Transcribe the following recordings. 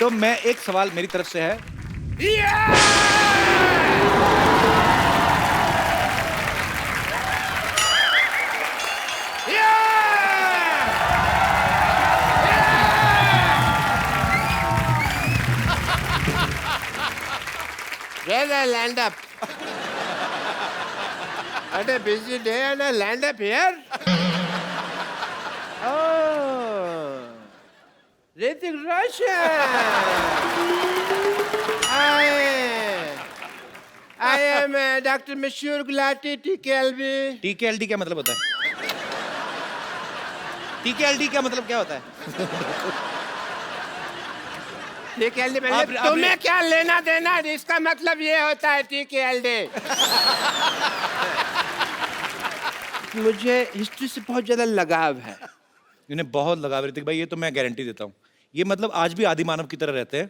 तो मैं एक सवाल मेरी तरफ से है। Land up. What a busy day and I land up here. Oh, Hrithik Roshan. I am Dr. Mashur Gulati, TKLB. TKLD क्या मतलब होता है? TKLD क्या मतलब क्या होता है? TKLD मतलब तुम्हें क्या लेना देना? इसका मतलब ये होता है TKLD. मुझे हिस्ट्री से बहुत ज्यादा लगाव है। इन्हें बहुत लगाव ऋतिक भाई, ये तो मैं गारंटी देता हूँ। ये मतलब आज भी आदि मानव की तरह रहते हैं।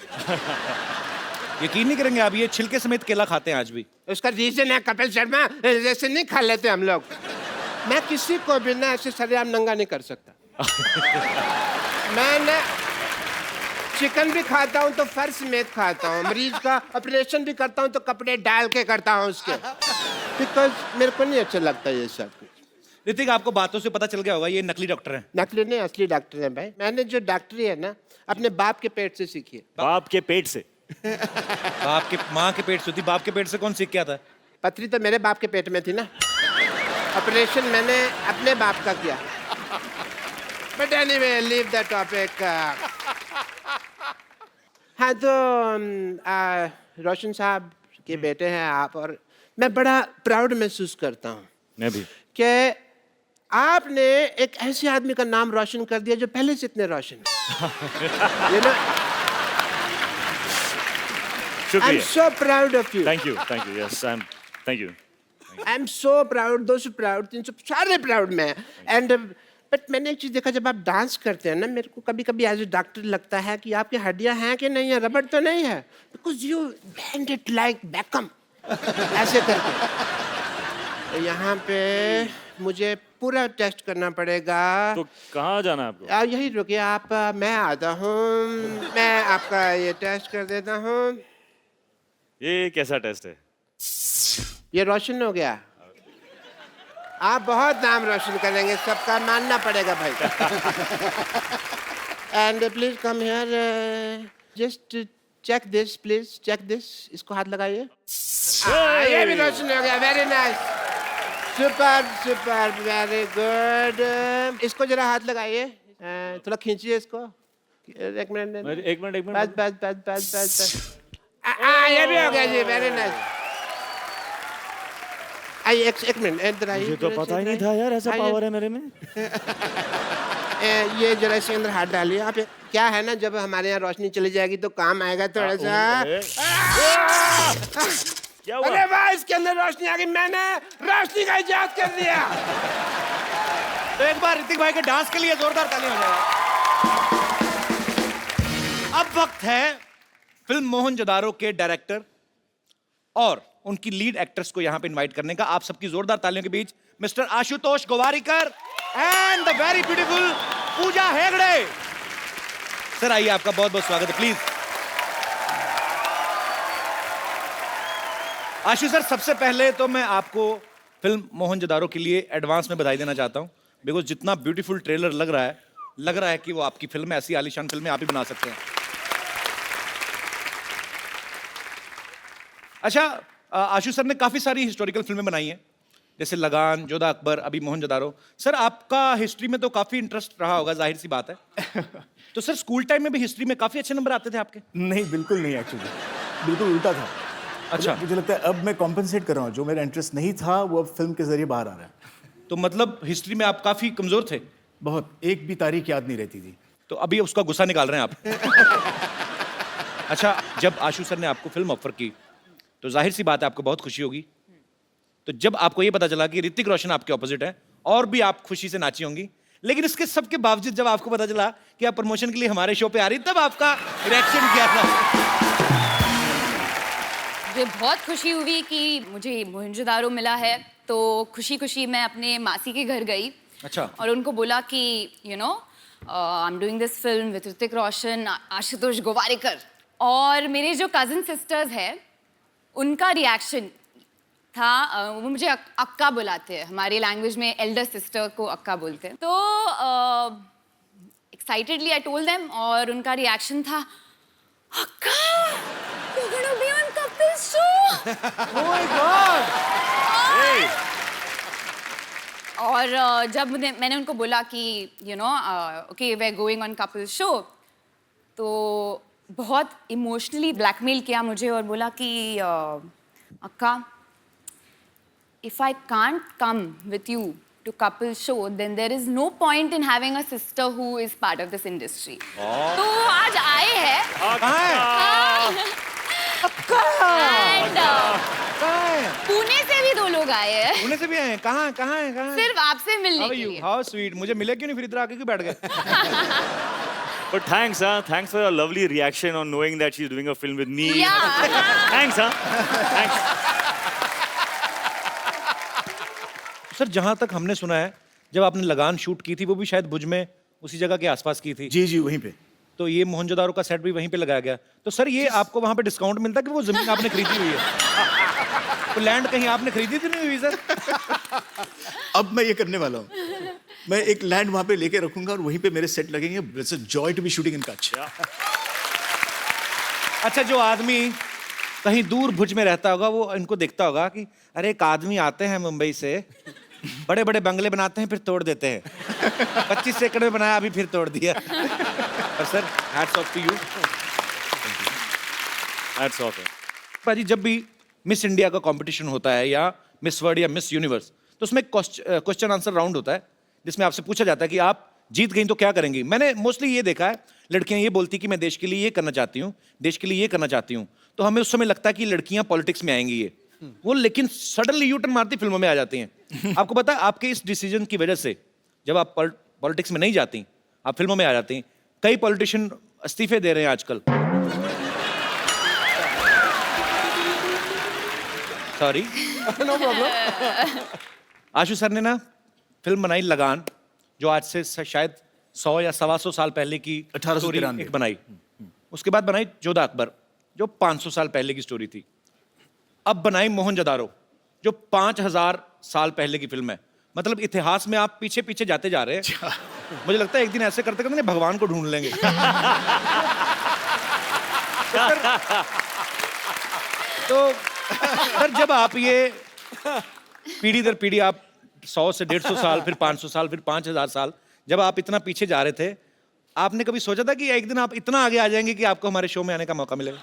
यकीन नहीं करेंगे आप, ये छिलके समेत केला खाते हैं आज भी। उसका रीजन है कपिल शर्मा, जैसे नहीं खा लेते हम लोग। मैं किसी को भी ना ऐसे सरेआम नंगा नहीं कर सकता। मैं ना चिकन भी खाता हूँ तो फर्श समेत खाता हूँ। मरीज का ऑपरेशन भी करता हूँ तो कपड़े डाल के करता हूँ उसके, बिकॉज मेरे को नहीं अच्छा लगता ये सब कुछ। ऋतिक, आपको बातों से पता चल गया होगा ये नकली डॉक्टर हैं। नकली नहीं, असली डॉक्टर है भाई। मैंने जो डॉक्टरी है ना अपने बाप के पेट से सीखी है। बाप के पेट से? बाप के माँ के पेट से होती, बाप के पेट से कौन सीख के आता है? पथरी तो मेरे बाप के पेट में थी ना। ऑपरेशन मैंने अपने बाप का किया। But anyway, leave the topic. हाँ तो रोशन साहब के बेटे हैं आप, और मैं बड़ा प्राउड महसूस करता हूँ। मैं भी। कि आपने एक ऐसे आदमी का नाम रोशन कर दिया जो पहले से इतने रोशन है। You know? I'm so proud of you. Thank you. Yes, thank you. I'm so proud. 200 proud, 300 सारे proud में। And but मैंने एक चीज देखा, जब आप डांस करते हैं ना, मेरे को कभी-कभी एज ए डॉक्टर लगता है कि आपकी हड्डियां हैं कि नहीं है, रबड़ तो नहीं है, because you bend it like Beckham ऐसे करके। तो यहाँ पे मुझे पूरा टेस्ट करना पड़ेगा। तो कहाँ जाना है आपको? यही रुकिए आप, मैं आता हूँ, मैं आपका ये टेस्ट कर देता हूँ। ये कैसा टेस्ट है? ये रोशन हो गया। आप बहुत नाम रोशन करेंगे, सबका मानना पड़ेगा भाई। And please come here, just check this, please check this. इसको हाथ लगाइए। ये भी रोशन हो गया, very nice, super super, very good. इसको जरा हाथ लगाइए, थोड़ा खींचिए इसको। एक मिनट बस बस बस बस बस बस। ये भी हो गया जी, वेरी नाइस। आइए एक मिनट इधर आइए। मुझे तो पता ही नहीं था यार ऐसा पावर है मेरे में। ये जरा इसके अंदर हाथ डालिए आप। क्या है ना, जब हमारे यहाँ रोशनी चली जाएगी तो काम आएगा थोड़ा सा। क्या हुआ? अरे वाह, इसके अंदर रोशनी आ गई, मैंने रोशनी का इजाद कर दिया। तो एक बार ऋतिक भाई के डांस के लिए जोरदार तालियां हो जाए। अब वक्त है फिल्म मोहनजोदारो के डायरेक्टर और उनकी लीड एक्ट्रेस को यहां पे इनवाइट करने का। आप सबकी जोरदार तालियों के बीच mister Ashutosh Gowariker and the very beautiful Pooja Hegde. Sir आइए, आपका बहुत बहुत स्वागत है, प्लीज। आशु सर, सबसे पहले तो मैं आपको फिल्म मोहनजोदारो के लिए एडवांस में बधाई देना चाहता हूं, बिकॉज जितना ब्यूटीफुल ट्रेलर लग रहा है कि वो आपकी फिल्म है। ऐसी आलीशान फिल्में आप ही बना सकते हैं। अच्छा, आशु सर ने काफी सारी हिस्टोरिकल फिल्में बनाई हैं, जैसे लगान, जोधा अकबर, अभी मोहनजोदारो। सर आपका हिस्ट्री में तो काफी इंटरेस्ट रहा होगा, जाहिर सी बात है। तो सर स्कूल टाइम में भी हिस्ट्री में काफी अच्छे नंबर आते थे आपके? नहीं, बिल्कुल नहीं, एक्चुअली बिल्कुल उल्टा था। अच्छा, मुझे लगता है अब मैं कॉम्पेंसेट कर रहा हूँ, जो मेरा इंटरेस्ट नहीं था वो अब फिल्म के जरिए बाहर आ रहा है। तो मतलब हिस्ट्री में आप काफी कमजोर थे? बहुत, एक भी तारीख याद नहीं रहती थी। तो अभी उसका गुस्सा निकाल रहे हैं आप। अच्छा, जब आशु सर ने आपको फिल्म ऑफर की तो जाहिर सी बात है आपको बहुत खुशी होगी। तो जब आपको ये पता चला कि ऋतिक रोशन आपके ऑपोजिट है, और भी आप खुशी से नाची होंगी। लेकिन इसके सबके बावजूद जब आपको पता चला कि आप प्रमोशन के लिए हमारे शो पे आ रही, तब आपका रिएक्शन क्या था? मुझे बहुत खुशी हुई कि मुझे मोहनजोदारो मिला है, तो खुशी खुशी मैं अपने मासी के घर गई। अच्छा। और उनको बोला कि I am doing this film with Hrithik Roshan, Ashutosh Gowariker. और मेरे जो कजिन सिस्टर्स हैं उनका रिएक्शन था, वो मुझे अक्का बुलाते हैं, हमारी लैंग्वेज में एल्डर सिस्टर को अक्का बोलते हैं। तो एक्साइटेडली आई टोल्ड देम, और उनका रिएक्शन था, अक्का you're gonna be on Kapil show। Oh my God! और जब मैंने उनको बोला कि you know okay we are going on couple show, तो बहुत इमोशनली ब्लैकमेल किया मुझे और बोला कि अक्का, if I can't come with you to couple show, then there is no point in having a sister who is part of this industry। तो आज आए हैं and पुणे से भी 2 लोग आए हैं, पुणे से भी आए हैं? कहाँ कहाँ हैं? कहाँ हैं? सिर्फ आपसे मिलने के लिए। How sweet. मुझे मिले क्यों नहीं, फिर इधर आके क्यों बैठ गए? But thanks, thanks for your lovely reaction on knowing that she's doing a film with me. Yeah. Thanks, thanks. Sir जहाँ तक हमने सुना है, जब आपने लगान शूट की थी वो भी शायद भुज में उसी जगह के आसपास की थी। जी जी वहीं पे। तो ये मोहनजोदारो का सेट भी वहीं पे लगाया गया। तो सर ये आपको वहाँ पे डिस्काउंट मिलता है कि वो जमीन आपने खरीदी हुई है? तो लैंड कहीं आपने खरीदी तो नहीं हुई सर? अब मैं ये करने वाला हूँ, मैं एक लैंड वहाँ पे लेके रखूंगा और वहीं पे मेरे सेट लगेंगे। It's a joy to be shooting in Kutch. अच्छा, जो आदमी कहीं दूर भुज में रहता होगा वो इनको देखता होगा कि अरे एक आदमी आते हैं मुंबई से, बड़े बड़े बंगले बनाते हैं फिर तोड़ देते हैं, 25 एकड़ में बनाया अभी फिर तोड़ दिया। और sir hats off to you. Hats off. भाजी, जब भी मिस इंडिया का कंपटीशन होता है या मिस वर्ल्ड या मिस यूनिवर्स, तो उसमें क्वेश्चन आंसर राउंड होता है जिसमें आपसे पूछा जाता है कि आप जीत गई तो क्या करेंगी। मैंने मोस्टली ये देखा है, लड़कियां ये बोलती कि मैं देश के लिए ये करना चाहती हूँ, देश के लिए ये करना चाहती हूँ। तो हमें उस समय लगता है कि लड़कियां पॉलिटिक्स में आएंगी ये वो, लेकिन सडनली यू टर्न मारती फिल्मों में आ जाती हैं। आपको पता है आपके इस डिसीजन की वजह से जब आप पॉलिटिक्स में नहीं जाती, आप फिल्मों में आ जाती हैं। कई पॉलिटिशियन इस्तीफे दे रहे हैं आजकल। Sorry, no problem. Ashu sir ने ना फिल्म बनाई लगान, जो आज से शायद 100 या 125 साल पहले की 1893 एक बनाई। उसके बाद बनाई जोधा अकबर, जो 500 साल पहले की स्टोरी थी। अब बनाई मोहनजोदारो, जो 5000 साल पहले की फिल्म है। मतलब इतिहास में आप पीछे पीछे जाते जा रहे हैं। मुझे लगता है एक दिन ऐसे करते करते भगवान को ढूंढ लेंगे। तो सर जब आप ये पीढ़ी दर पीढ़ी, आप 100 से 150 साल, फिर 500 साल, फिर 5000 साल, जब आप इतना पीछे जा रहे थे, आपने कभी सोचा था कि एक दिन आप इतना आगे आ जाएंगे कि आपको हमारे शो में आने का मौका मिलेगा?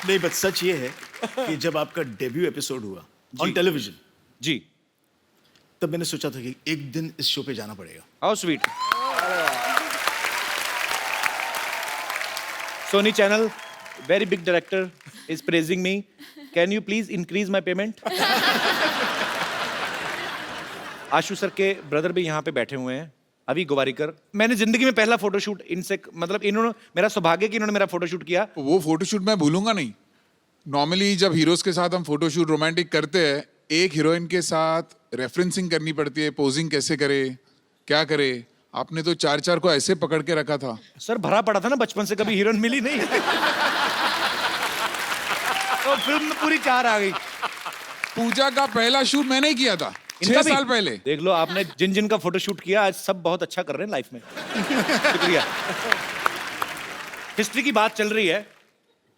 नहीं, बस सच ये है कि जब आपका डेब्यू एपिसोड हुआ ऑन टेलीविजन, जी, तब मैंने सोचा था कि एक दिन इस शो पे जाना पड़ेगा। How sweet. Sony channel, very big director is praising me. Can you please increase my payment? Ashu sir के ब्रदर भी यहाँ पे बैठे हुए हैं, अभी गोवारिकर। मैंने जिंदगी में पहला फोटोशूट इनसे, मतलब इन्होंने, मेरा सौभाग्य कि इन्होंने मेरा फोटोशूट किया। वो फोटोशूट मैं भूलूंगा नहीं। नॉर्मली जब हीरोज के साथ हम फोटोशूट रोमांटिक करते हैं, एक हीरोइन के साथ रेफरेंसिंग करनी पड़ती है, पोजिंग कैसे करे, क्या करे। आपने तो 4-4 को ऐसे पकड़ के रखा था। सर भरा पड़ा था ना बचपन से, कभी हीरोइन मिली नहीं। तो फिल्म में पूरी 4 आ गई। पूजा का पहला शूट मैंने ही किया था 6 भी? साल पहले। देख लो, आपने जिन जिन का फोटोशूट किया आज सब बहुत अच्छा कर रहे हैं लाइफ में। शुक्रिया। हिस्ट्री की बात चल रही है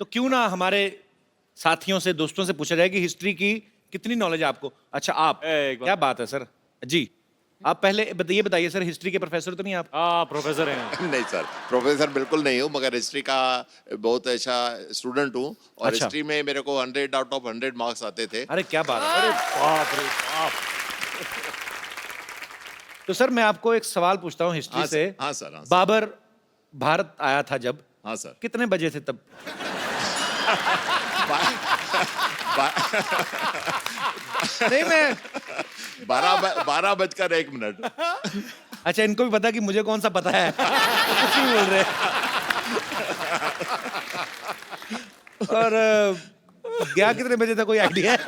तो क्यों ना हमारे साथियों से, दोस्तों से पूछा जाए कि हिस्ट्री की कितनी नॉलेज है आपको। अच्छा, आप, क्या बात है सर जी, आप पहले ये बताइए सर, हिस्ट्री के प्रोफेसर तो नहीं आप? प्रोफेसर हैं। नहीं सर, प्रोफेसर बिल्कुल नहीं हूँ, मगर हिस्ट्री का बहुत अच्छा स्टूडेंट हूँ। और अच्छा। हिस्ट्री में मेरे को 100 आउट ऑफ 100 मार्क्स आते थे। अरे क्या बात है, अरे बाप रे बाप। तो सर मैं आपको एक सवाल पूछता हूँ हिस्ट्री हाँ से। हाँ सर, हाँ सर। बाबर भारत आया था जब, हाँ सर। कितने बजे थे तब? नहीं, मैं 12:01। अच्छा, इनको भी पता कि मुझे कौन सा पता है। कुछ नहीं बोल रहे। और गया कितने बजे था, कोई आइडिया है?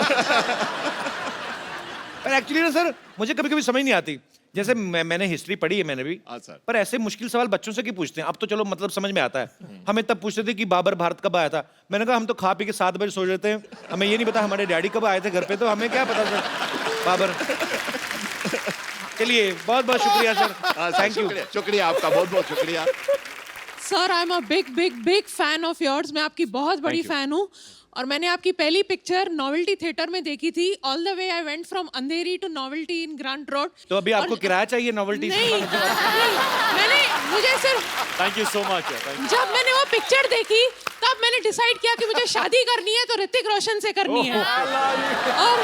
पर एक्चुअली ना सर मुझे कभी कभी समझ नहीं आती, जैसे मैंने हिस्ट्री पढ़ी है मैंने भी, हाँ, सर। पर ऐसे मुश्किल सवाल बच्चों से क्यों पूछते हैं? अब तो चलो मतलब समझ में आता है। हमें तब पूछते थे कि बाबर भारत कब आया था, मैंने कहा हम तो खा पी के 7 बजे सो जाते हैं, हमें ये नहीं पता हमारे डैडी कब आए थे घर पे, तो हमें क्या पता सर बाबर। चलिए बहुत बहुत शुक्रिया सर, हाँ, सर, थैंक यू। शुक्रिया आपका, बहुत बहुत शुक्रिया। Sir I am a big big big fan of yours. मैं आपकी बहुत बड़ी फैन हूँ और मैंने आपकी पहली पिक्चर नोवेल्टी थिएटर में देखी थी। All the way I went from Andheri to Novelty in Grant Road. तो अभी आपको किराया चाहिए नोवेल्टी? नहीं, मैंने मुझे सिर्फ थैंक यू सो मच। जब मैंने वो पिक्चर देखी तब मैंने डिसाइड किया कि मुझे शादी करनी है तो ऋतिक रोशन से करनी है। और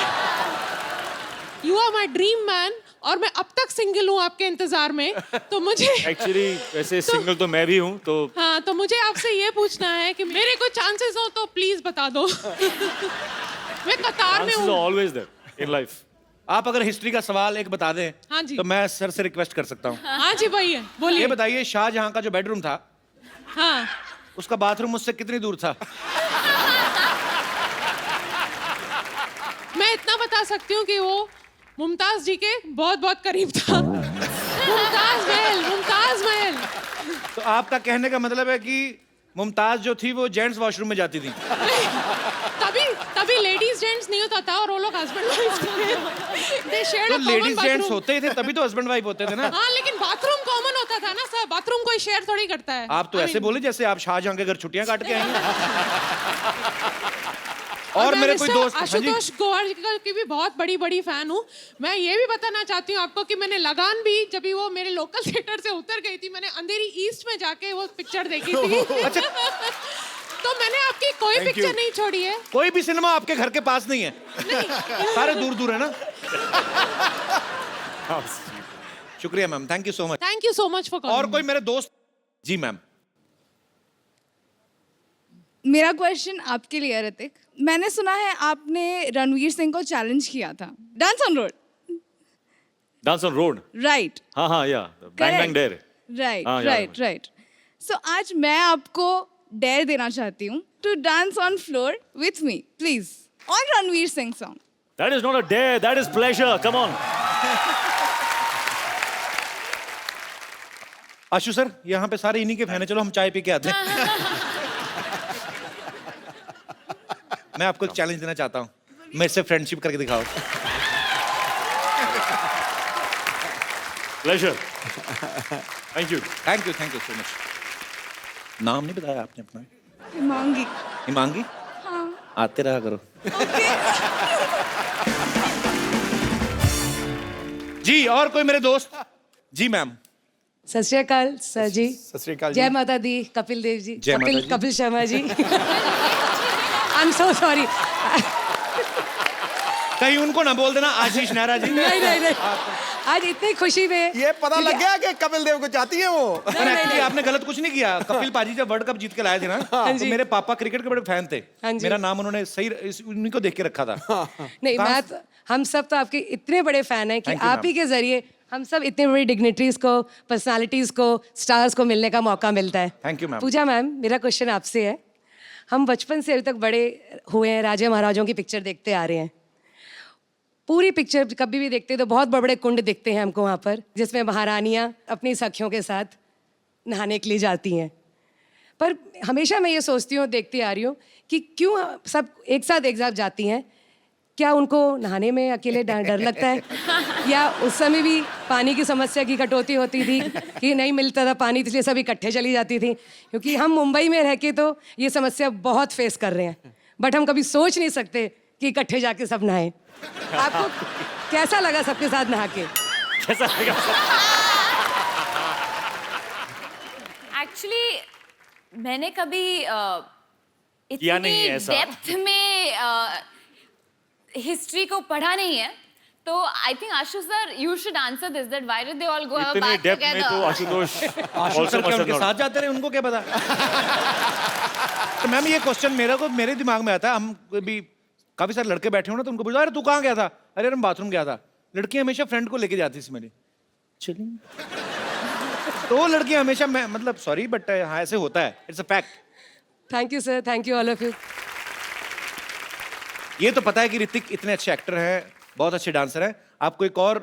you are my dream man और मैं अब तक सिंगल हूँ आपके इंतजार में, तो मुझे एक्चुअली वैसे सिंगल तो मैं भी हूँ, तो हाँ, तो मुझे आपसे ये पूछना है कि मेरे कोई चांसेस हो तो प्लीज बता दो। मैं कतार में chances are हूँ। always there in life. आप अगर हिस्ट्री का सवाल एक बता दें हाँ जी। तो मैं सर से रिक्वेस्ट कर सकता हूँ। हाँ जी भैया बोलिए। ये बताइए शाहजहां का जो बेडरूम था हाँ, उसका बाथरूम मुझसे कितनी दूर था? मैं इतना बता सकती हूँ कि वो मुमताज जी के बहुत बहुत करीब था। मुमताज महल, मुमताज महल। तो आपका कहने का मतलब है कि मुमताज जो थी वो जेंट्स वॉशरूम में जाती थी? तभी तभी लेडीज जेंट्स नहीं होता था और वो लोग हस्बैंड वाइफ दे शेयर्ड तो a common ladies gents bathroom. होते ही थे तभी तो हस्बैंड वाइफ होते थे ना। हाँ, लेकिन बाथरूम कॉमन होता था ना सर, बाथरूम कोई शेयर थोड़ी करता है। आप तो ऐसे बोले जैसे आप शाहजहां के घर छुट्टियां काट के आई हैं। और मैं मेरे कोई मिस्टर दोस्त, हाँ जी, आशुतोष गोवारिकर की भी बहुत बड़ी बड़ी फैन हूँ। मैं ये भी बताना चाहती हूँ आपको कि मैंने लगान भी जब भी वो मेरे लोकल थिएटर से उतर गई थी, मैंने अंधेरी ईस्ट में जाके वो पिक्चर देखी थी। अच्छा। तो मैंने आपकी कोई Thank पिक्चर you. नहीं छोड़ी है। कोई भी सिनेमा आपके घर के पास नहीं है? सारे दूर दूर है ना। शुक्रिया ma'am, thank you so much. Thank you so much for और कोई मेरे दोस्त? जी मैम। मेरा क्वेश्चन आपके लिए है ऋतिक। मैंने सुना है आपने रणवीर सिंह को चैलेंज किया था dance on road. Dance on road. Right हाँ हाँ या bang bang dare. राइट हाँ, याद है राइट मुझे। राइट। सो आज मैं आपको डेयर देना चाहती हूँ to dance on floor with me please on Ranveer Singh song. That is not a dare, that is pleasure. Come on. Ashu sir यहाँ पे सारे इन्हीं के फैन है, चलो हम चाय पी के आते हैं। मैं आपको एक चैलेंज देना चाहता हूँ, मेरे से फ्रेंडशिप करके दिखाओ। Pleasure. Thank you. Thank you so much. नाम नहीं बताया आपने अपना? मांगी। हिमांगी? हाँ। आते रहा करो। जी और कोई मेरे दोस्त? जी मैम। सत श्री अकाल सर जी। सत श्री अकाल जी। जय माता दी कपिल देव जी। जय माता जी। Kapil Sharma ji. I am so sorry. कहीं उनको ना बोल देना आशीष नेहरा जी। नहीं नहीं नहीं, आज इतनी खुशी में ये पता लग गया कि कपिल देव को चाहती है वो। पर एक्चुअली आपने गलत कुछ नहीं किया। कपिल पाजी जब वर्ल्ड कप जीत के लाए थे ना, तो जी। मेरे पापा क्रिकेट के बड़े फैन थे। हाँ जी। मेरा नाम उन्होंने सही उन्हीं को देख के रखा था। नहीं, मैं तो, हम सब तो आपके इतने बड़े फैन हैं कि Thank you, आप ही के जरिए हम सब इतने बड़ी डिग्निटरीज को, पर्सनालिटीज को, स्टार्स को मिलने का मौका मिलता है। Thank you, ma'am. Pooja ma'am, मेरा क्वेश्चन आपसे है। हम बचपन से अभी तक बड़े हुए हैं, राजे महाराजों की पिक्चर देखते आ रहे हैं। पूरी पिक्चर कभी भी देखते तो बहुत बड़े बड़े कुंड दिखते हैं हमको वहाँ पर, जिसमें महारानियाँ अपनी सखियों के साथ नहाने के लिए जाती हैं। पर हमेशा मैं ये सोचती हूँ, देखती आ रही हूँ कि क्यों सब एक साथ जाती हैं। क्या उनको नहाने में अकेले डर लगता है, या उस समय भी पानी की समस्या की कटौती होती थी कि नहीं मिलता था पानी, इसलिए सब इकट्ठे चली जाती थी? क्योंकि हम मुंबई में रह के तो ये समस्या बहुत फेस कर रहे हैं, बट हम कभी सोच नहीं सकते कि इकट्ठे जाके सब नहाएं। आपको कैसा लगा सबके साथ नहा के? कैसा लगा? एक्चुअली मैंने कभी किया नहीं इतनी है ऐसा। डेप्थ में हिस्ट्री को पढ़ा नहीं है, तो I think Ashu sir you should answer this, that why did they all go have a इतने बाथ डेप्थ में तो टुगेदर? आशुतोष आशु also सर क्या must have उनके not- साथ जाते रहे, उनको क्या पता? तो मैम ये क्वेश्चन मेरे दिमाग में आता है। हम भी काफी सारे लड़के बैठे हो ना, तो उनको पूछा अरे तू कहाँ गया था? अरे मैं बाथरूम गया था। लड़कियां हमेशा फ्रेंड को लेके जाती थी मेरी, चलिए। तो वो लड़कियां हमेशा, मैं मतलब सॉरी बट हाँ ऐसे होता है, it's a fact. Thank you sir, thank you all of you. ये तो पता है कि ऋतिक इतने अच्छे एक्टर हैं, बहुत अच्छे डांसर हैं। आपको एक और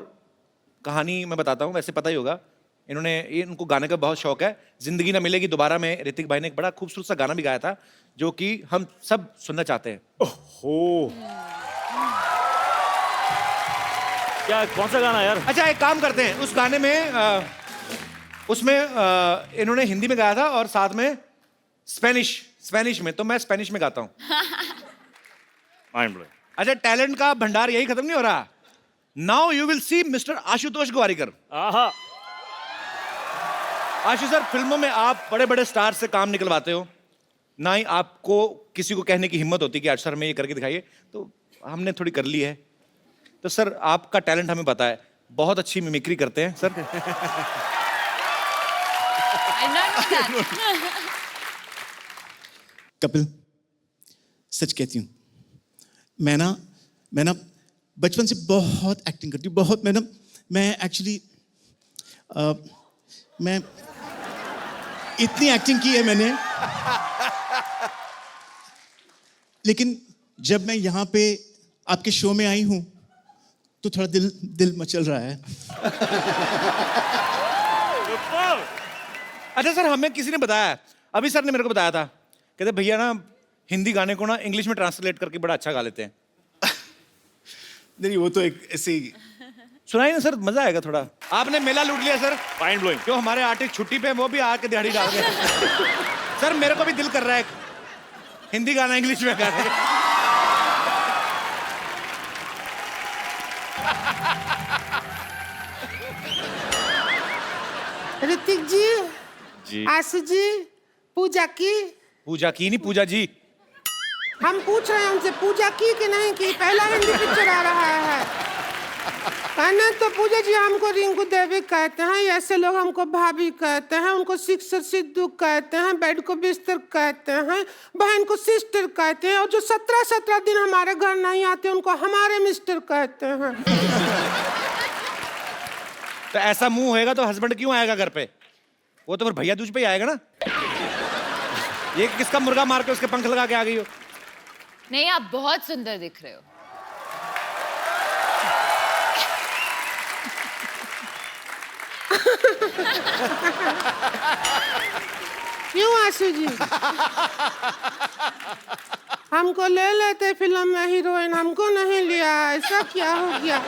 कहानी मैं बताता हूँ, वैसे पता ही होगा, इनको गाने का बहुत शौक है। जिंदगी ना मिलेगी दोबारा में ऋतिक भाई ने एक बड़ा खूबसूरत सा गाना भी गाया था जो कि हम सब सुनना चाहते हैं। ओहो, क्या, कौन सा गाना यार? अच्छा एक काम करते हैं, उस गाने में उसमें इन्होंने हिंदी में गाया था और साथ में स्पेनिश में, तो मैं स्पेनिश में गाता हूँ। Mind blowing. अच्छा, टैलेंट का भंडार यही खत्म नहीं हो रहा। Now you will see mister Ashutosh Gowariker. आहा, आशु सर, फिल्मों में आप बड़े बड़े स्टार से काम निकलवाते हो, ना ही आपको किसी को कहने की हिम्मत होती कि आज सर में ये करके दिखाइए, तो हमने थोड़ी कर ली है। तो सर आपका टैलेंट हमें पता है, बहुत अच्छी मिमिक्री करते हैं sir. I not know that. Kapil, सच कहती हूँ, मैं ना बचपन से बहुत एक्टिंग करती हूँ, बहुत। मैं एक्चुअली मैं इतनी एक्टिंग की है मैंने, लेकिन जब मैं यहाँ पे आपके शो में आई हूँ तो थोड़ा दिल मचल रहा है। अच्छा सर, हमें किसी ने बताया, अभी सर ने मेरे को बताया था, कहते भैया ना हिंदी गाने को ना इंग्लिश में ट्रांसलेट करके बड़ा अच्छा गा लेते हैं। नहीं, वो तो एक ऐसे ही। सुनाइए ना सर, मजा आएगा थोड़ा। आपने मेला लूट लिया सर। Mind blowing. जो हमारे आर्टिस्ट छुट्टी पे हैं, वो भी आके दिहाड़ी डाल गए। सर मेरे को भी दिल कर रहा है हिंदी गाना इंग्लिश में गाने। ऋतिक जी, जी। आशु जी, पूजा की? पूजा की नहीं, पूजा जी। हम पूछ रहे हैं उनसे, पूजा की कि नहीं की? पहला हिंदी पिक्चर आ रहा है। कहना तो पूजा जी हमको रिंकू देवी कहते हैं, ऐसे लोग हमको भाभी कहते हैं, उनको सिक्सर सिद्धू कहते हैं, बेड को बिस्तर कहते हैं, बहन को सिस्टर कहते हैं, और जो 17 दिन हमारे घर नहीं आते उनको हमारे मिस्टर कहते हैं। तो ऐसा मुंह होएगा तो हस्बैंड क्यों आएगा घर पे? वो तो फिर भैया दूज पे ही आएगा ना। ये किसका मुर्गा मार के उसके पंख लगा के आ गई हो? नहीं, आप बहुत सुंदर दिख रहे हो। क्यों आशु जी? हमको ले लेते फिल्म में हीरोइन, हमको नहीं लिया, ऐसा क्या हो गया?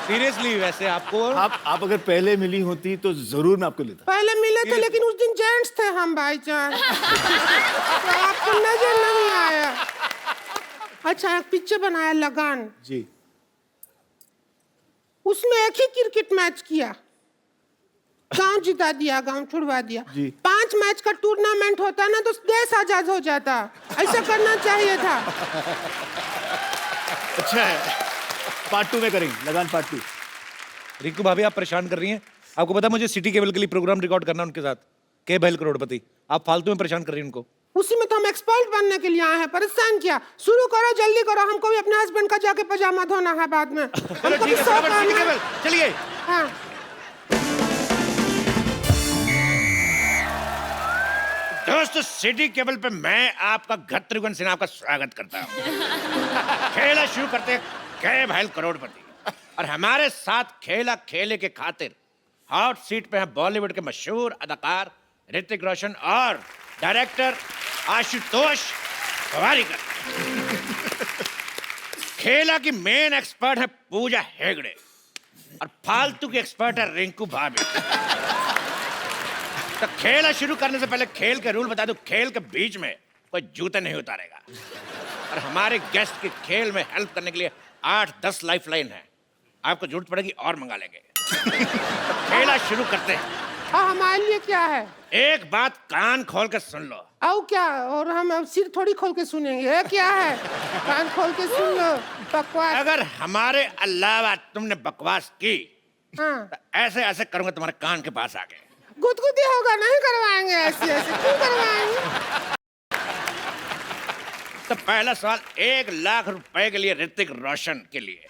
सीरियसली वैसे आपको आप अगर पहले मिली होती तो जरूर मैं आपको लेता। पहले मिले थे लेकिन उस दिन जेंट्स थे हम भाईजान, तो आपको नजर नहीं आया। अच्छा, एक पिक्चर बनाया लगान जी, उसमें एक ही क्रिकेट मैच किया, गांव जिता दिया, गांव छुड़वा दिया। जी। 5 मैच का टूर्नामेंट होता ना तो देश आजाद हो जाता, ऐसा करना चाहिए था। अच्छा है, पार्ट 2 में करेंगे, लगान पार्ट 2। रिंकू भाभी आप परेशान कर रही हैं। आपको पता है मुझे सिटी केबल के लिए प्रोग्राम रिकॉर्ड करना उनके साथ, के बहल करोड़पति। आप फालतू में परेशान कर रही हैं उनको। उसी में तो हम एक्सपर्ट बनने के लिए आए हैं, परेशान किया। शुरू करो, जल्दी करो, हमको भी अपने हस्बैंड का जाके पजामा धोना है बाद में। चलो ठीक है, फटाफट सिटी केबल चलिए। हाँ। दोस्तों, सिटी केबल पे मैं आपका गत्रिगुन सिन्हा आपका स्वागत करता हूँ। खेला शुरू करते हैं, के बहल करोड़पति, और हमारे साथ खेला खेले के खातिर हॉट सीट पे है बॉलीवुड के मशहूर अदाकार ऋतिक रोशन और डायरेक्टर आशुतोष गोवारिकर। खेला की मेन एक्सपर्ट है पूजा हेगड़े और फालतू की एक्सपर्ट है रिंकू भाभी। तो खेला शुरू करने से पहले खेल के रूल बता दूं, खेल के बीच में कोई जूते नहीं उतारेगा, और हमारे गेस्ट के खेल में हेल्प करने के लिए 8-10 लाइफ लाइन है, आपको जरूरत पड़ेगी और मंगा लेंगे। तो खेला शुरू करते हैं। और हमारे लिए क्या है? एक बात कान खोल के सुन लो। आओ क्या? और हम अब सिर थोड़ी खोल के सुनेंगे, ये क्या है? कान खोल के सुन लो, बकवास। अगर हमारे अलावा तुमने बकवास की हाँ। तो ऐसे ऐसे करूंगा तुम्हारे कान के पास आके। गुदगुदी होगा, नहीं करवाएंगे ऐसे ऐसे, क्यों करवाएंगे? तो पहला सवाल 1 लाख रुपए के लिए ऋतिक रोशन के लिए,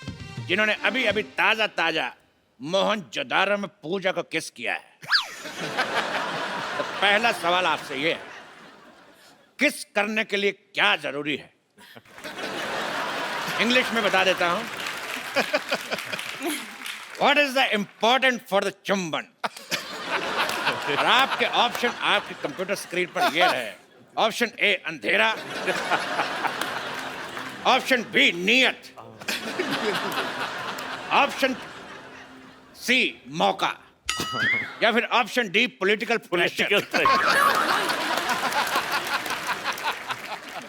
जिन्होंने अभी अभी ताजा ताजा मोहनजोदारो में पूजा को किस किया है। तो पहला सवाल आपसे ये है, किस करने के लिए क्या जरूरी है? इंग्लिश में बता देता हूं। What is the important for the चुंबन? और आपके ऑप्शन आपके कंप्यूटर स्क्रीन पर ये रहे। ऑप्शन ए अंधेरा, ऑप्शन बी नियत, ऑप्शन सी मौका, या फिर ऑप्शन डी पॉलिटिकल प्रेशर।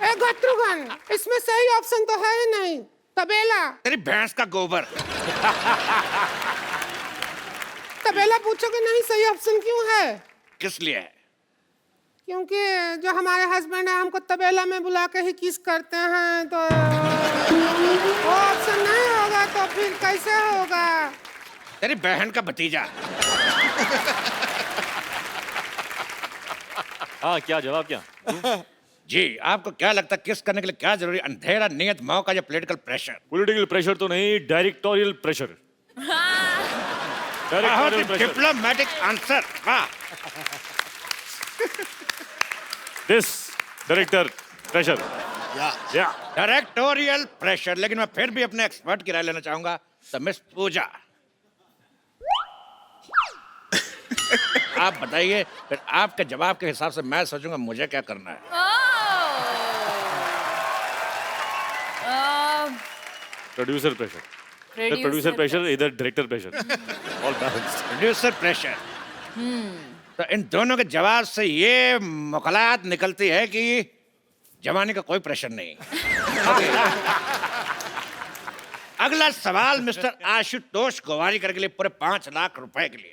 ए गट्रुगन, इसमें सही ऑप्शन तो है ही नहीं। तबेला। तेरी भैंस का गोबर। तबेला पूछोगे नहीं सही ऑप्शन क्यों है? किस लिए है? क्योंकि जो हमारे हस्बैंड है हमको तबेला में बुला के ही किस करते हैं, तो वो ऑप्शन नहीं होगा तो फिर कैसे होगा? तेरी बहन का भतीजा। हाँ, क्या जवाब क्या? जी, आपको क्या लगता है किस करने के लिए क्या जरूरी? अंधेरा, नियत, मौका या पॉलिटिकल प्रेशर? पॉलिटिकल प्रेशर तो नहीं, डायरेक्टोरियल प्रेशर। बहुत ही डिप्लोमेटिक आंसर। वाह। This director pressure. या डायरेक्टोरियल प्रेशर। लेकिन मैं फिर भी अपने एक्सपर्ट की राय लेना चाहूंगा। तो मिस पूजा, आप बताइए, फिर आपके जवाब के हिसाब से मैं सोचूंगा मुझे क्या करना है। Producer pressure. प्रोड्यूसर प्रेशर, इधर director pressure. All balanced. Producer pressure. तो इन दोनों के जवाब से ये मुखलात निकलती है कि जवानी का कोई प्रेशर नहीं। अगला सवाल मिस्टर आशुतोष गोवारिकर के लिए पूरे 5 लाख रुपए के लिए।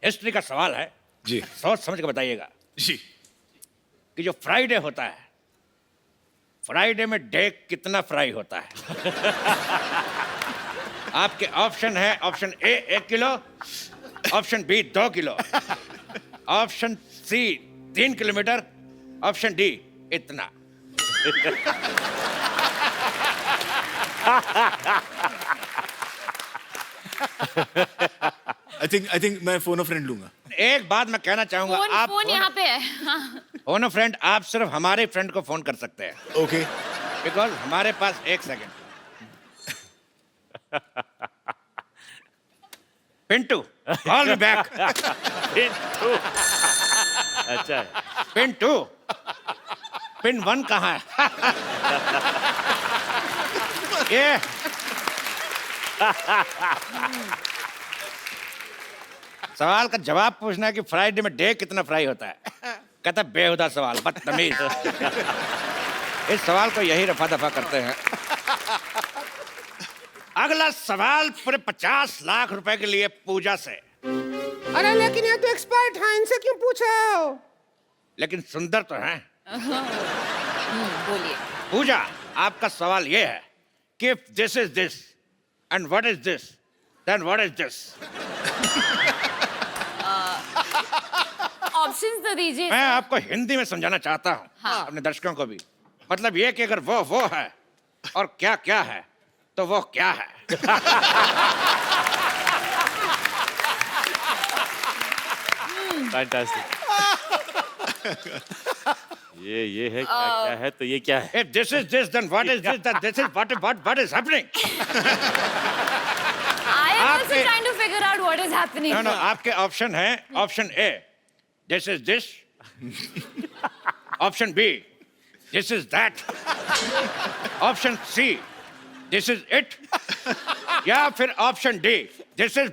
हिस्ट्री का सवाल है जी। सोच समझ के बताइएगा जी। कि जो फ्राइडे होता है, फ्राइडे में डे कितना फ्राई होता है? आपके ऑप्शन है option A 1 kilo, option B 2 kilo, option C 3 kilometre, option D इतना। आई थिंक मैं फोन फ्रेंड लूंगा। एक बात मैं कहना चाहूंगा, आप फोन यहाँ पे है। फोन फ्रेंड आप सिर्फ हमारे फ्रेंड को फोन कर सकते हैं। ओके। बिकॉज हमारे पास 1 second. Pintu, call me back. Pintu. अच्छा है। पिंटू, पिन 1 कहाँ है? ये सवाल का जवाब पूछना है कि फ्राइडे में डे कितना फ्राई होता है। कहता बेहुदा सवाल, बदतमीज। इस सवाल को यही रफा दफा करते हैं। अगला सवाल पूरे 50 लाख रुपए के लिए पूजा से। अरे लेकिन ये तो एक्सपर्ट है, इनसे क्यों पूछे हो? लेकिन सुंदर तो हैं। बोलिए। पूजा, आपका सवाल ये है कि if this is this and what is this, then what is this? Options तो दीजिए। मैं आपको हिंदी में समझाना चाहता हूँ। हाँ। अपने दर्शकों को भी। मतलब ये कि अगर वो है और क्या क्या है तो वो क्या है। फैंटास्टिक। ये है क्या है तो ये क्या है? If this is this, then what is this? Then this is what is happening? I am also आपके- trying to figure out what is happening. No, आपके ऑप्शन है option A this is this, option B this is that, option C this is it, या फिर option D this is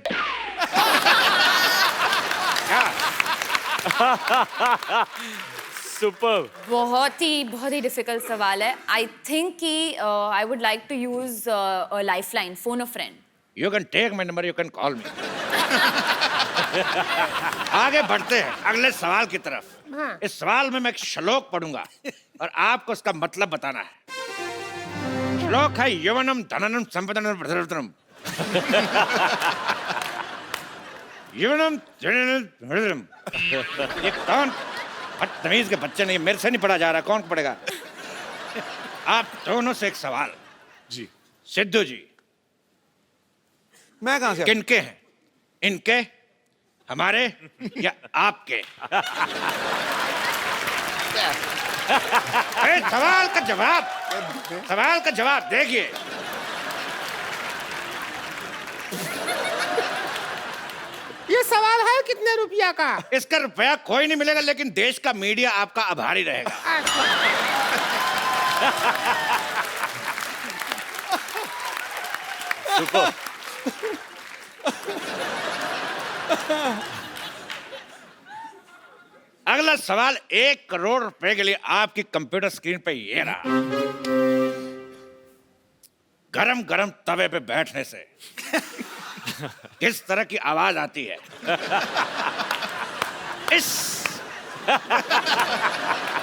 super. बहुत ही difficult सवाल है। I think कि I would like to use a lifeline, phone a friend. You can take my number, you can call me. आगे बढ़ते हैं अगले सवाल की तरफ। इस सवाल में मैं एक श्लोक पढ़ूंगा और आपको उसका मतलब बताना है। श्लोक है यवनम धननम संपदनम प्रधनम। यवनम धननम। ये कौन बदतमीज के बच्चे नहीं, मेरे से नहीं पढ़ा जा रहा, कौन पढ़ेगा? आप दोनों से एक सवाल। जी। सिद्धू जी, मैं कहाँ से? किनके हैं? इनके, हमारे या आपके? सवाल का जवाब देखिए। ये सवाल है कितने रुपया का? इसका रुपया कोई नहीं मिलेगा, लेकिन देश का मीडिया आपका आभारी रहेगा। सुपर। अगला सवाल 1 करोड़ रुपए के लिए आपकी कंप्यूटर स्क्रीन पे ये रहा। गरम गरम तवे पे बैठने से किस तरह की आवाज आती है? इस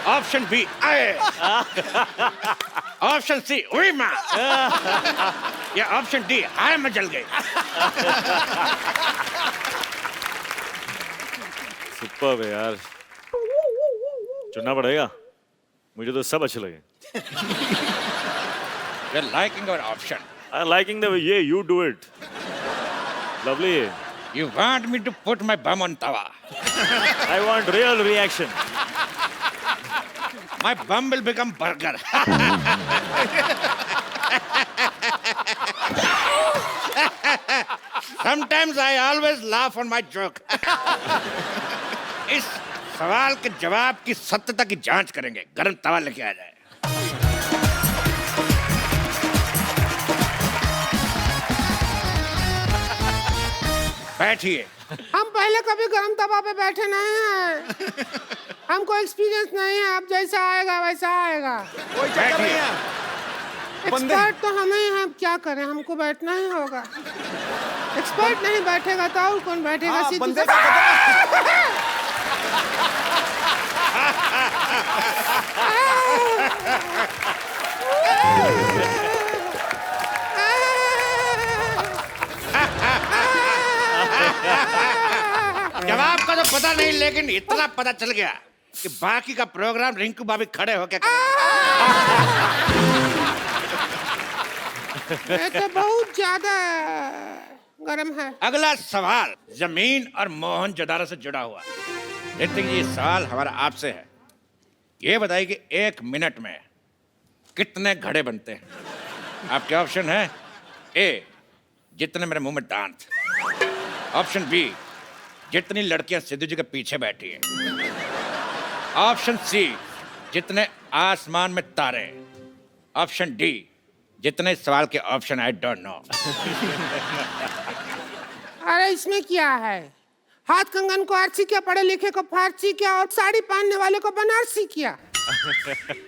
ऑप्शन बी आए, ऑप्शन सी उई मां, या ऑप्शन डी हाय मैं जल गई। सुपर है यार, चुनना पड़ेगा। मुझे तो सब अच्छे लगे। You're liking our option. I'm liking the way you do it. Lovely. You want me to put my bum on tawa? I want real reaction. My bum will become burger. Sometimes I always laugh on my joke. इस सवाल के जवाब की सत्यता की जांच करेंगे। गरम तवा लेके आ जाए। बैठिए। हम पहले कभी गरम तवा पे बैठे नहीं हैं। हमको एक्सपीरियंस नहीं है, अब जैसा आएगा वैसा आएगा। बैठिए। एक्सपर्ट तो हम ही हैं, अब क्या करें, हमको बैठना ही होगा। एक्सपर्ट नहीं बैठेगा तो और कौन बैठेगा? सीधी जवाब का तो पता नहीं, लेकिन इतना पता चल गया कि बाकी का प्रोग्राम रिंकू भाभी खड़े होके ये तो बहुत ज्यादा गरम है। अगला सवाल जमीन और मोहनजोदारो से जुड़ा हुआ। ऋतिक जी, ये सवाल हमारा आपसे है। ये बताइए कि 1 मिनट में कितने घड़े बनते हैं? आपके ऑप्शन है ए, जितने मेरे मुंह में दांत, ऑप्शन बी, जितनी लड़कियां सिद्धू जी के पीछे बैठी हैं, ऑप्शन सी, जितने आसमान में तारे, ऑप्शन डी, जितने सवाल के ऑप्शन आई डोंट नो। अरे इसमें क्या है? हाथ कंगन को आरसी किया, पढ़े लिखे को फारसी किया और साड़ी पहनने वाले को बनारसी किया।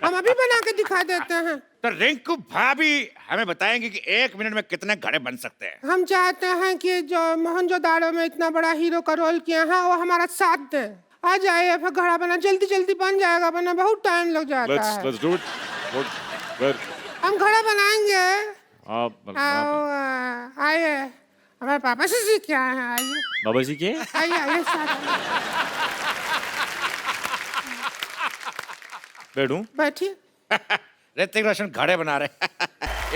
हम अभी बना के दिखा देते हैं। तो रिंकू भाभी हमें बताएंगे कि 1 मिनट में कितने घड़े बन सकते हैं। हम चाहते हैं कि जो मोहनजोदाड़ो में इतना बड़ा हीरो का रोल किया है वो हमारा साथ दे। आ जाइए, फिर घड़ा बना जल्दी जल्दी बन जाएगा, वरना बहुत टाइम लग जाता है। Let's do it. हम घड़ा बनाएंगे। आप आइए, हमारे पापा से सीख के आए हैं। आइए बाबा जी के आइए आइए साथ बैठूं? बैठिए। ऋतिक रोशन घड़े बना रहे।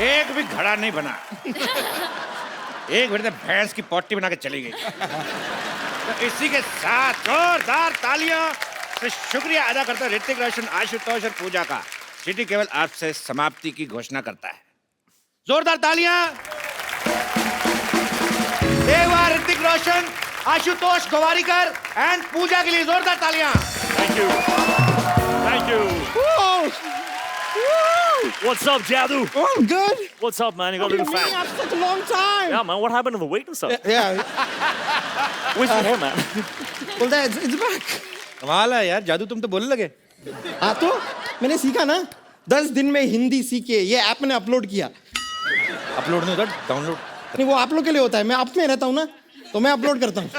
एक भी घड़ा नहीं बना। एक मिनट में भैंस की पोटी बना के चली गई। तो इसी के साथ जोरदार तालियां से शुक्रिया अदा करता है ऋतिक रोशन, आशुतोष और पूजा का। सिटी केवल आपसे समाप्ति की घोषणा करता है। जोरदार तालियां एक बार ऋतिक रोशन, आशुतोष गोवारिकर एंड पूजा के लिए। जोरदार तालियां। Thank you. Thank you. What's up, Jadoo? Oh, I'm good. What's up, man? You got a little fat. After such a long time. Yeah, man. What happened to the weight and stuff? Yeah. Where's your hair, man? Well, it's back. कमाल है यार, जादू तुम तो बोलने लगे। हाँ तो मैंने सीखा ना, 10 दिन में हिंदी सीखे। ये ऐप मैंने अपलोड किया। अपलोड नहीं होता, डाउनलोड। नहीं, वो आप लोग के लिए होता है। मैं आप में रहता हूँ ना, तो मैं अपलोड करता हूँ।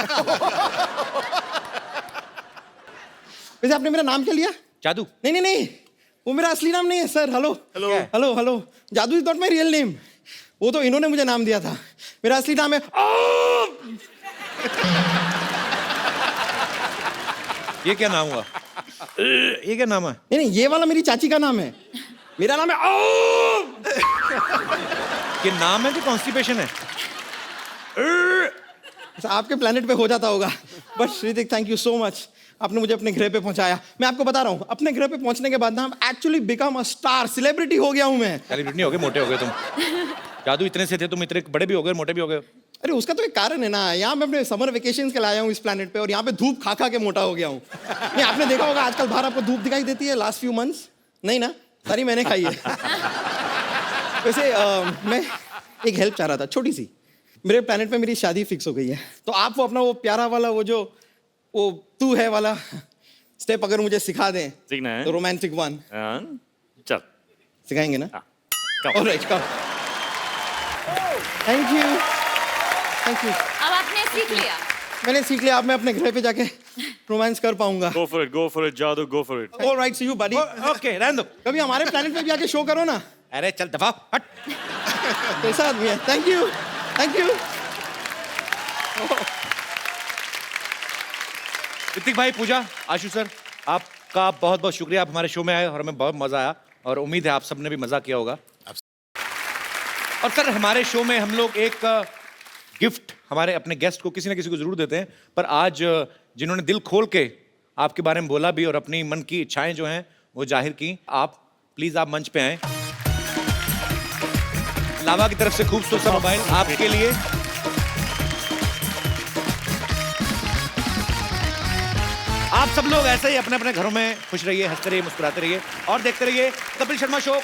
वैसे आपने मेरा नाम क्या लिया? जादू। नहीं नहीं नहीं, वो मेरा असली नाम नहीं है sir. Hello hello hello hello, Jadoo is not my real name. वो तो इन्होंने मुझे नाम दिया था। मेरा असली नाम है ये क्या नाम हुआ? ये क्या नाम है? नहीं नहीं, ये वाला मेरी चाची का नाम है। मेरा नाम है ये नाम है कि कॉन्स्टिपेशन है? आपके प्लेनेट पे हो जाता होगा। But Hrithik, thank you so much, आपने मुझे अपने ग्रह पे पहुंचाया। मैं आपको बता रहा हूँ, अपने ग्रह पे पहुंचने के बाद ना हम actually become a star, celebrity हो गया हूँ मैं। सेलिब्रिटी नहीं हो गए, मोटे हो गए तुम। जादू इतने से थे, तुम इतने बड़े भी हो गए, मोटे भी हो गए। अरे उसका तो एक कारण है ना, यहाँ मैं अपने समर वेकेशन के लाया हूँ इस प्लेनेट पे और यहाँ पे धूप खा खा के मोटा हो गया हूँ। नहीं आपने देखा होगा आजकल बाहर आपको धूप दिखाई देती है लास्ट फ्यू मंथ्स? नहीं ना, सारी मैंने खाई है। वैसे मैं एक हेल्प चाह रहा था छोटी सी। मेरे प्लेनेट पे मेरी शादी फिक्स हो गई है, तो आप वो अपना वो प्यारा वाला वो तू है वाला स्टेप अगर मुझे सिखा दें सीखना है? तो रोमांटिक वन हाँ, चल सिखाएंगे ना? हाँ, come. Alright come. Thank you thank you. अब आपने सीख लिया। मैंने सीख लिया, अब मैं अपने घर पे जाके रोमांस कर पाऊंगा। Go for it, जादू, go for it. Alright see you buddy. Okay रहने दो। कभी हमारे प्लेनेट पे भी आके शो करो ना। अरे चल दफा हट। कैसा आदमी है? Thank you thank you. Hrithik भाई, पूजा, आशु सर, आपका बहुत बहुत शुक्रिया, आप हमारे शो में आए और हमें बहुत मजा आया और उम्मीद है आप सबने भी मजा किया होगा। और सर हमारे शो में हम लोग एक गिफ्ट हमारे अपने गेस्ट को किसी ना किसी को जरूर देते हैं, पर आज जिन्होंने दिल खोल के आपके बारे में बोला भी और अपनी मन की इच्छाएं जो हैं वो जाहिर की, आप प्लीज आप मंच पे आए। लावा की तरफ से खूबसूरत सा मोबाइल आपके लिए। आप सब लोग ऐसे ही अपने अपने घरों में खुश रहिए, हंसते रहिए, मुस्कुराते रहिए और देखते रहिए कपिल शर्मा शो।